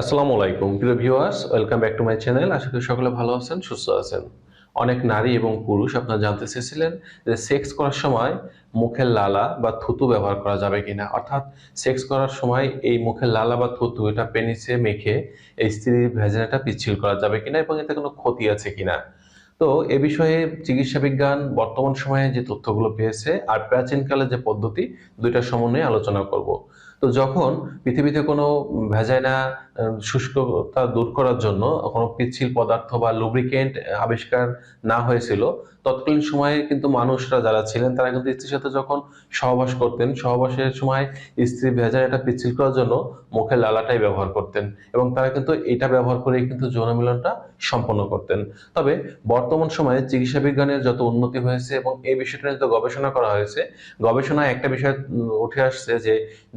আসসালামু আলাইকুম প্রিয় viewers, welcome back to my channel. আশা করি সকলে ভালো আছেন, সুস্থ আছেন। অনেক নারী এবং পুরুষ আপনারা জানতে চেয়েছিলেন যে সেক্স করার সময় মুখের লালা বা থুতু ব্যবহার করা যাবে কিনা, অর্থাৎ সেক্স করার সময় এই মুখের লালা বা থুতু এটা পেনিসে মেখে এই স্ত্রীর ভ্যাজিনাটা পিচ্ছিল করা যাবে কিনা এবং এতে কোনো ক্ষতি আছে কিনা। তো এ বিষয়ে চিকিৎসা বিজ্ঞান বর্তমান সময়ে যে তথ্যগুলো পেয়েছে আর প্রাচীনকালে যে পদ্ধতি, দুইটার সমন্বয়ে আলোচনা করব। তো যখন পৃথিবীতে কোনো ভ্যাজাইনা শুষ্কতা দূর করার জন্য কোনো পিচ্ছিল পদার্থ বা লুব্রিকেন্ট আবিষ্কার না হয়েছিল, তৎকালীন সময়ে কিন্তু মানুষরা যারা ছিলেন তারা কিন্তু স্ত্রীর সাথে যখন সহবাস করতেন, সহবাসের সময় স্ত্রীর ভ্যাজাইনাটা পিচ্ছিল করার জন্য মুখের লালাটাই ব্যবহার করতেন এবং তারা কিন্তু এটা ব্যবহার করেই কিন্তু যৌন মিলনটা সম্পন্ন করতেন। তবে বর্তমান সময়ে চিকিৎসা বিজ্ঞানের যত উন্নতি হয়েছে এবং এই বিষয়টা নিয়ে যত গবেষণা করা হয়েছে, গবেষণায় একটা বিষয় উঠে আসছে যে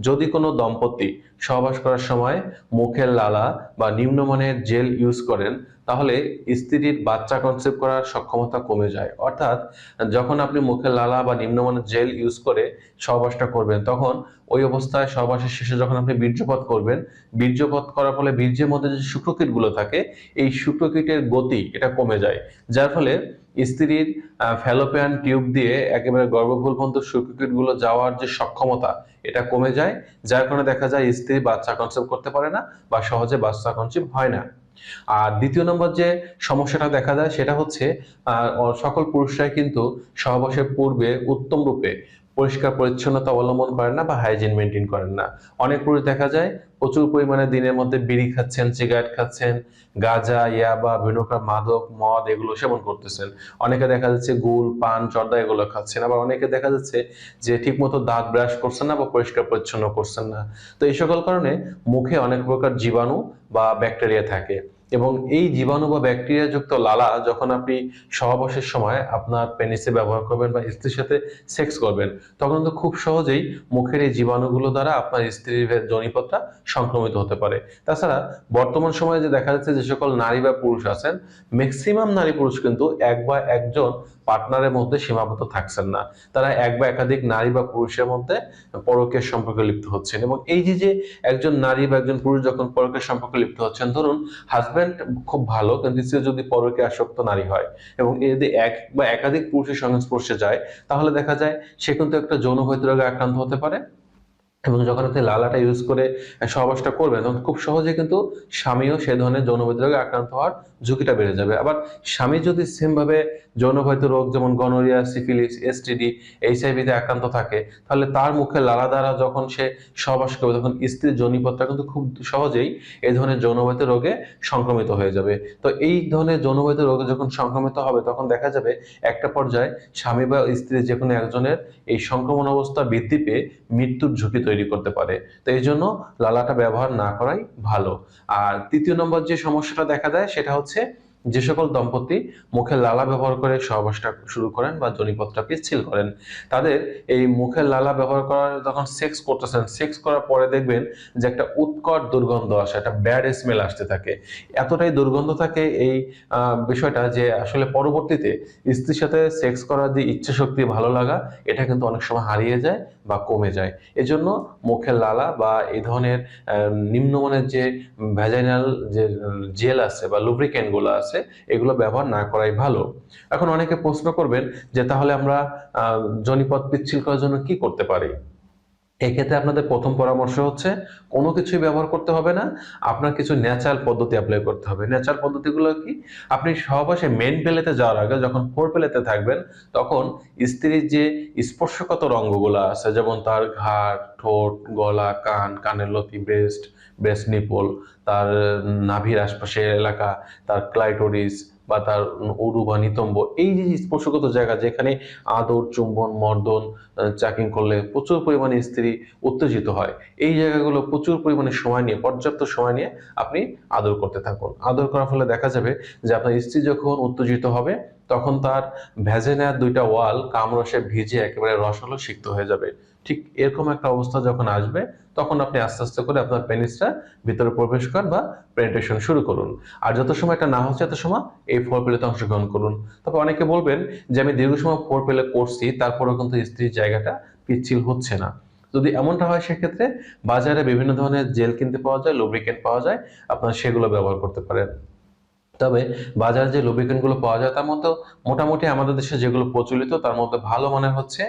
যদি কোনো দম্পতি সহবাস করার সময় মুখের লালা বা নিম্নমানের জেল ইউজ করেন, তাহলে স্ত্রীর বাচ্চা কনসেপ্ট করার সক্ষমতা কমে যায়। অর্থাৎ যখন আপনি মুখের লালা বা নিম্নমানের জেল ইউজ করে সহবাসটা করবেন, তখন ওই অবস্থায় সহবাসের শেষে যখন আপনি বীর্যপাত করবেন, বীর্যপাত করার ফলে বীর্যের মধ্যে যে শুক্রকীটগুলো থাকে, এই শুক্রকীটের গতি এটা কমে যায়, যার ফলে স্ত্রীর ফ্যালোপিয়ান টিউব দিয়ে একেবারে গর্ভমূল পর্যন্ত শুক্রকীটগুলো যাওয়ার যে সক্ষমতা এটা কমে যায়, যার কারণে দেখা যায় স্ত্রী বাচ্চা কনসেপ্ট করতে পারে না বা সহজে বাচ্চা কনসেপ্ট হয় না। আর দ্বিতীয় নম্বর যে সমস্যাটা দেখা যায় সেটা হচ্ছে সকল পুরুষরাই কিন্তু সহবাসের পূর্বে উত্তম রূপে পরিষ্কার পরিচ্ছন্নতা অবলম্বন করেন না বা হাইজিন মেনটেন করেন না। অনেক পুরুষ দেখা যায় প্রচুর পরিমাণে দিনের মধ্যে বিড়ি খাচ্ছেন, সিগারেট খাচ্ছেন, গাঁজা, ইয়াবা, বিভিন্ন প্রকার মাদক, মদ এগুলো সেবন করতেছেন। অনেকে দেখা যাচ্ছে গুল, পান, জর্দা এগুলো খাচ্ছেন। আবার অনেকে দেখা যাচ্ছে যে ঠিকমতো দাঁত ব্রাশ করছেন না বা পরিষ্কার পরিচ্ছন্ন করছেন না। তো এই সকল কারণে মুখে অনেক প্রকার জীবাণু বা ব্যাকটেরিয়া থাকে এবং এই জীবাণু বা ব্যাকটেরিয়া যুক্ত লালা যখন আপনি সহবাসের সময় আপনার পেনিসে ব্যবহার করবেন বা স্ত্রীর সাথে সেক্স করবেন, তখন তো খুব সহজেই মুখের এই জীবাণুগুলো দ্বারা আপনার স্ত্রীর যোনিপথটা সংক্রমিত হতে পারে। তাছাড়া বর্তমান সময়ে যে দেখা যাচ্ছে যে সকল নারী বা পুরুষ আছেন, ম্যাক্সিমাম নারী পুরুষ কিন্তু এক বা একজন পার্টনারের মধ্যে সীমাবদ্ধ থাকছেন না। তারা এক বা একাধিক নারী বা পুরুষের মধ্যে পরকীয় সম্পর্কে লিপ্ত হচ্ছেন এবং এই যে একজন নারী বা একজন পুরুষ যখন পরকীয় সম্পর্কে লিপ্ত হচ্ছেন, ধরুন হাজবেন্ড খুব ভালো কিন্তু স্ত্রী যদি পরকীয় আসক্ত নারী হয় এবং এ যদি এক বা একাধিক পুরুষের সংস্পর্শে যায়, তাহলে দেখা যায় সে কিন্তু একটা যৌন রোগে আক্রান্ত হতে পারে এবং যখন আপনি লালাটা ইউজ করে সহবাসটা করবেন, তখন খুব সহজে কিন্তু স্বামীও সে ধরনের যৌনবাহিত রোগে আক্রান্ত হওয়ার ঝুঁকিটা বেড়ে যাবে। আবার স্বামী যদি সেম ভাবে যৌনবাহিত রোগ যেমন গনোরিয়া, সিফিলিস, এসটিডি, এইচআইভি তে আক্রান্ত থাকে, তাহলে তার মুখে লালা দ্বারা যখন সে সহবাস করবে, তখন স্ত্রীর যোনিপথটা কিন্তু খুব সহজেই এই ধরনের যৌনবাহিত রোগে সংক্রমিত হয়ে যাবে। তো এই ধরনের যৌনবাহিত রোগে যখন সংক্রমিত হবে, তখন দেখা যাবে একটা পর্যায়ে স্বামী বা স্ত্রী যে কোনো একজনের এই সংক্রমণ অবস্থা বৃদ্ধি পেয়ে মৃত্যুর ঝুঁকি তৈরি করতে পারে। তো এই জন্য লালাটা ব্যবহার না করাই ভালো। আর তৃতীয় নম্বর যে সমস্যাটা দেখা দেয় সেটা হচ্ছে যে সকল দম্পতি মুখের লালা ব্যবহার করে সহবাসটা শুরু করেন বা যোনিপথটা পিচ্ছিল করেন, তাদের এই মুখের লালা ব্যবহার করার যখন সেক্স করতেছেন, সেক্স করার পরে দেখবেন যে একটা উৎকট দুর্গন্ধ আসে, একটা ব্যাড স্মেল আসতে থাকে। এতটাই দুর্গন্ধ থাকে এই বিষয়টা যে আসলে পরবর্তীতে স্ত্রীর সাথে সেক্স করার যে ইচ্ছা শক্তি, ভালো লাগা, এটা কিন্তু অনেক সময় হারিয়ে যায় বা কমে যায়। এজন্য মুখের লালা বা এই ধরনের নিম্নমানের যে ভ্যাজাইনাল যে জেল আছে বা লুব্রিকেন্ট গুলো আছে, এগুলো ব্যবহার না করাই ভালো। এখন অনেকে প্রশ্ন করবেন যে তাহলে আমরা যোনিপথ পিচ্ছিল করার জন্য কি করতে পারি? এক্ষেত্রে আপনাদের প্রথম পরামর্শ হচ্ছে কোনো কিছুই ব্যবহার করতে হবে না, আপনার কিছু ন্যাচারাল পদ্ধতি অ্যাপ্লাই করতে হবে। ন্যাচারাল পদ্ধতিগুলো কি? আপনি সহবাসে মেন পেলেতে যাওয়ার আগে যখন ফোর পেলেতে থাকবেন, তখন স্ত্রীর যে স্পর্শকাতর অঙ্গগুলো আছে, যেমন তার ঘাড়, ঠোঁট, গলা, কান, কানের লতি, ব্রেস্ট, ব্রেস্ট নিপল, তার নাভির আশপাশের এলাকা, তার ক্লাইটোরিস বা তার উরু বা নিতম্ব, এই যে স্পর্শগত জায়গা যেখানে আদর, চুম্বন, মর্দন, চাকিং করলে প্রচুর পরিমাণে স্ত্রী উত্তেজিত হয়, এই জায়গাগুলো প্রচুর পরিমাণে সময় নিয়ে, পর্যাপ্ত সময় নিয়ে আপনি আদর করতে থাকুন। আদর করার ফলে দেখা যাবে যে আপনার স্ত্রী যখন উত্তেজিত হবে, তখন তার ভ্যাজিনার দুইটা ওয়াল কামরসে ভিজে একেবারে রসালো সিক্ত হয়ে যাবে। ঠিক এরকম একটা অবস্থা যখন আসবে, তখন আপনি আস্তে আস্তে করে আপনার পেনিসটা ভিতরে প্রবেশ করেন বা পেনিট্রেশন শুরু করুন। আর যত সময় এটা না হচ্ছে তত সময় এই ফোর প্লেতে অংশগ্রহণ করুন। তবে অনেকে বলবেন যে আমি দীর্ঘ সময় ফোর প্লে করছি, তারপরেও কিন্তু স্ত্রীর জায়গাটা পিচ্ছিল হচ্ছে না। যদি এমনটা হয় সেক্ষেত্রে বাজারে বিভিন্ন ধরনের জেল কিনতে পাওয়া যায়, লুব্রিকেন্ট পাওয়া যায়, আপনারা সেগুলো ব্যবহার করতে পারেন। তবে বাজারে যে লুব্রিকেন্ট গুলো পাওয়া যায় তার মধ্যে মোটামুটি আমাদের দেশে যেগুলো প্রচলিত তার মধ্যে ভালো মানের হচ্ছে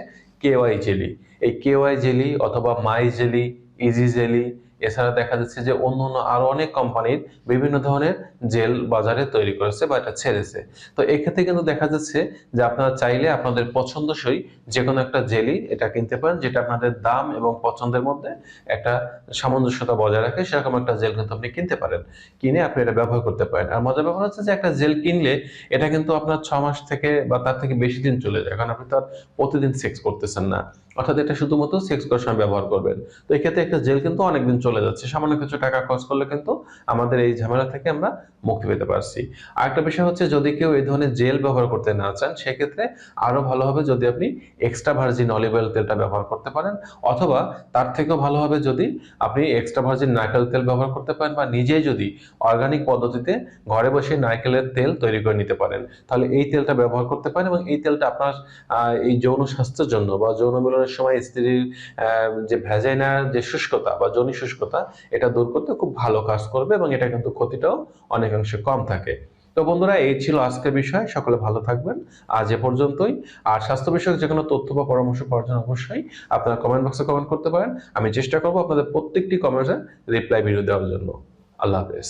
কেওয়াই জেলি। এই কেওয়াই জেলি অথবা মাই জেলি, ইজি জেলি, এছাড়া দেখা যাচ্ছে যে অন্যান্য আরো অনেক কোম্পানির বিভিন্ন ধরনের জেল বাজারে তৈরি করেছে বা এটা ছেড়েছে। তো এক্ষেত্রে কিন্তু দেখা যাচ্ছে যে আপনারা চাইলে আপনাদের পছন্দসই যে কোনো একটা জেলি এটা কিনতে পারেন, যেটা আপনাদের দাম এবং পছন্দের মধ্যে একটা সামঞ্জস্যতা বজায় রাখে। সেরকম একটা জেল কিন্তু আপনি কিনতে পারেন, কিনে আপনি এটা ব্যবহার করতে পারেন। আর মজার ব্যাপার হচ্ছে যে একটা জেল কিনলে এটা কিন্তু আপনার 6 মাস থেকে বা তার থেকে বেশি দিন চলে যায়, কারণ আপনি তো আর প্রতিদিন সেক্স করতেছেন না, অর্থাৎ এটা শুধুমাত্র সেক্স করার সময় ব্যবহার করবেন। তো এই ক্ষেত্রে একটা জেল কিন্তু অনেকদিন চলে যাচ্ছে, সামান্য কিছু টাকা খরচ করলে কিন্তু আমাদের এই ঝামেলা থেকে আমরা মুক্তি পেতে পারছি। আরেকটা বিষয় হচ্ছে যদি কেউ এই ধরনের জেল ব্যবহার করতে না চান সেক্ষেত্রে আরো ভালো হবে যদি আপনি এক্সট্রা ভার্জিন অলিভ অয়েল তেলটা ব্যবহার করতে পারেন, অথবা তার থেকেও ভালো হবে যদি আপনি এক্সট্রা ভার্জিন নারকেল তেল ব্যবহার করতে পারেন, বা নিজেই যদি অর্গানিক পদ্ধতিতে ঘরে বসে নারকেলের তেল তৈরি করে নিতে পারেন, তাহলে এই তেলটা ব্যবহার করতে পারেন। এবং এই তেলটা আপনার এই যৌন স্বাস্থ্যের জন্য বা যৌন মিলনের সময় স্ত্রীর যে ভ্যাজাইনার যে শুষ্কতা বা যোনি শুষ্কতা এটা দূর করতে খুব ভালো কাজ করবে, এবং এটা কিন্তু ক্ষতিটাও অনেকাংশে কম থাকে। তো বন্ধুরা, এই ছিল আজকের বিষয়। সকলে ভালো থাকবেন। আজ এ পর্যন্তই। আর স্বাস্থ্য বিষয়ক যে কোনো তথ্য বা পরামর্শ পাওয়ার জন্য অবশ্যই আপনারা কমেন্ট বক্সে কমেন্ট করতে পারেন। আমি চেষ্টা করবো আপনাদের প্রত্যেকটি কমেন্টের রিপ্লাই ভিডিও দেওয়ার জন্য। আল্লাহ হাফেজ।